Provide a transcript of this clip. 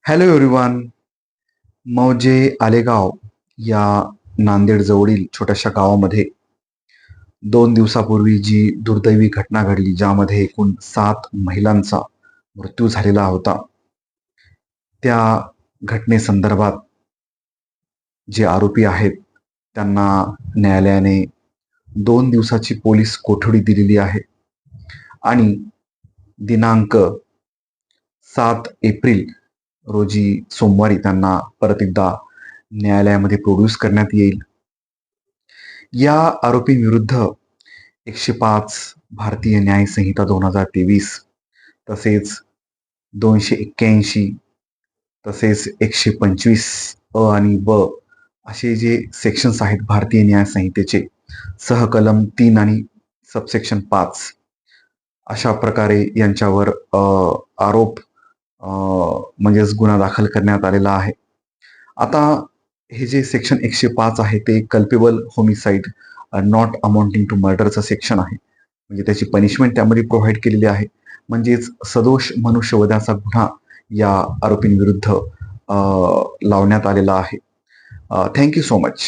Hello everyone. मौजे आलेगाव या नांदेड जवळील छोट्याशा गावामध्ये 2 दिवसापूर्वी जी दुर्दैवी घटना घडली, ज्यामध्ये एकूण 7 महिलांचा मृत्यू झालेला होता. त्या घटनेसंदर्भात जे आरोपी आहेत त्यांना न्यायालयाने 2 दिवसाची पोलीस कोठडी दिलेली आहे आणि दिनांक 7 एप्रिल रोजी सोमवारी त्यांना परत एकदा न्यायालयामध्ये प्रोड्यूस करण्यात येईल. या आरोपींविरुद्ध 105 भारतीय न्याय संहिता 2023 तसेच 281 तसेच 125 अ आणि ब असे जे सेक्शन्स आहेत भारतीय न्याय संहितेचे, सहकलम 3 आणि सबसेक्शन 5 अशा प्रकारे यांच्यावर आरोप म्हणजेच गुन्हा दाखल करण्यात आलेला आहे. आता हे जे सेक्शन 105 आहे ते culpable homicide not amounting to मर्डरचं सेक्शन आहे. म्हणजे त्याची पनिशमेंट त्यामध्ये प्रोव्हाइड केलेली आहे. म्हणजेच सदोष मनुष्यवधाचा गुन्हा या आरोपींविरुद्ध लावण्यात आलेला आहे. Thank you so much.